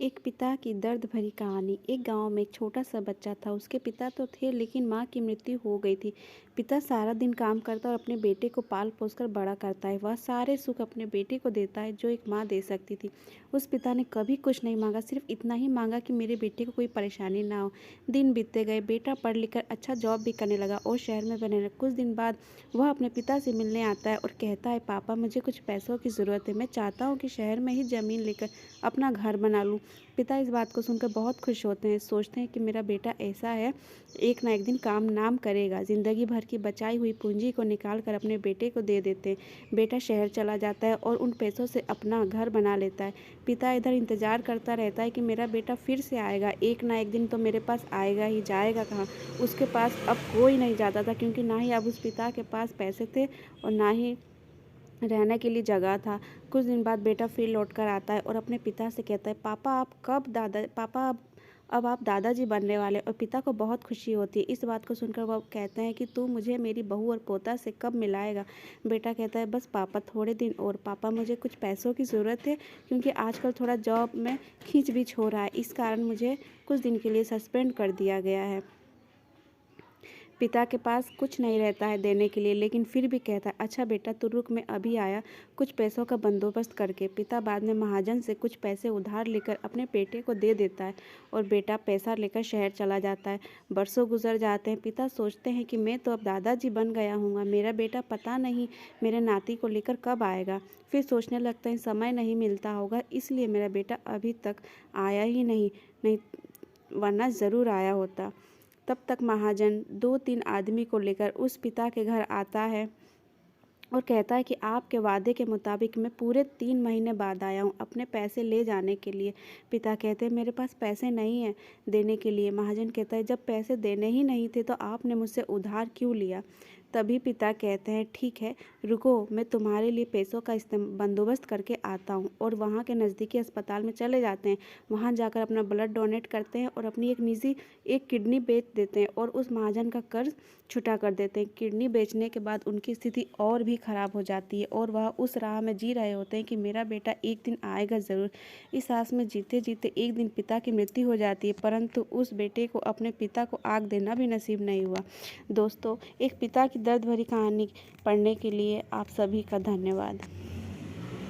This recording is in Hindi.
एक पिता की दर्द भरी कहानी। एक गांव में एक छोटा सा बच्चा था। उसके पिता तो थे लेकिन माँ की मृत्यु हो गई थी। पिता सारा दिन काम करता और अपने बेटे को पाल पोस कर बड़ा करता है। वह सारे सुख अपने बेटे को देता है जो एक माँ दे सकती थी। उस पिता ने कभी कुछ नहीं मांगा, सिर्फ इतना ही मांगा कि मेरे बेटे को कोई परेशानी ना हो। दिन बीतते गए, बेटा पढ़ लिख कर अच्छा जॉब भी करने लगा और शहर में रहने लगा। कुछ दिन बाद वह अपने पिता से मिलने आता है और कहता है, पापा मुझे कुछ पैसों की ज़रूरत है। मैं चाहता हूँ कि शहर में ही ज़मीन लेकर अपना घर बना लूँ। पिता इस बात को सुनकर बहुत खुश होते हैं, सोचते हैं कि मेरा बेटा ऐसा है, एक ना एक दिन काम नाम करेगा। जिंदगी भर की बचाई हुई पूंजी को निकाल कर अपने बेटे को दे देते हैं। बेटा शहर चला जाता है और उन पैसों से अपना घर बना लेता है। पिता इधर इंतजार करता रहता है कि मेरा बेटा फिर से आएगा, एक ना एक दिन तो मेरे पास आएगा ही, जाएगा कहाँ। उसके पास अब कोई नहीं जाता था, क्योंकि ना ही अब उस पिता के पास पैसे थे और ना ही रहने के लिए जगह था। कुछ दिन बाद बेटा फिर लौट कर आता है और अपने पिता से कहता है, पापा आप कब दादा पापा अब आप दादाजी बनने वाले। और पिता को बहुत खुशी होती है। इस बात को सुनकर वह कहते हैं कि तू मुझे मेरी बहू और पोता से कब मिलाएगा। बेटा कहता है, बस पापा थोड़े दिन और। पापा मुझे कुछ पैसों की ज़रूरत है, क्योंकि आजकल थोड़ा जॉब में खींच बीच हो रहा है, इस कारण मुझे कुछ दिन के लिए सस्पेंड कर दिया गया है। पिता के पास कुछ नहीं रहता है देने के लिए, लेकिन फिर भी कहता है, अच्छा बेटा तू रुक, मैं अभी आया कुछ पैसों का बंदोबस्त करके। पिता बाद में महाजन से कुछ पैसे उधार लेकर अपने बेटे को दे देता है और बेटा पैसा लेकर शहर चला जाता है। बरसों गुजर जाते हैं। पिता सोचते हैं कि मैं तो अब दादाजी बन गया हूँगा, मेरा बेटा पता नहीं मेरे नाती को लेकर कब आएगा। फिर सोचने लगते हैं, समय नहीं मिलता होगा, इसलिए मेरा बेटा अभी तक आया ही नहीं वरना ज़रूर आया होता। तब तक महाजन 2-3 आदमी को लेकर उस पिता के घर आता है और कहता है कि आपके वादे के मुताबिक मैं पूरे 3 महीने बाद आया हूँ अपने पैसे ले जाने के लिए। पिता कहते हैं, मेरे पास पैसे नहीं हैं देने के लिए। महाजन कहता है, जब पैसे देने ही नहीं थे तो आपने मुझसे उधार क्यों लिया। तभी पिता कहते हैं, ठीक है रुको, मैं तुम्हारे लिए पैसों का बंदोबस्त करके आता हूँ। और वहाँ के नज़दीकी अस्पताल में चले जाते हैं। वहाँ जाकर अपना ब्लड डोनेट करते हैं और अपनी एक किडनी बेच देते हैं और उस महाजन का कर्ज छुटा कर देते हैं। किडनी बेचने के बाद उनकी स्थिति और भी ख़राब हो जाती है और वह उस राह में जी रहे होते हैं कि मेरा बेटा एक दिन आएगा ज़रूर। इस आस में जीते जीते एक दिन पिता की मृत्यु हो जाती है, परंतु उस बेटे को अपने पिता को आग देना भी नसीब नहीं हुआ। दोस्तों, एक पिता की दर्द भरी कहानी पढ़ने के लिए आप सभी का धन्यवाद।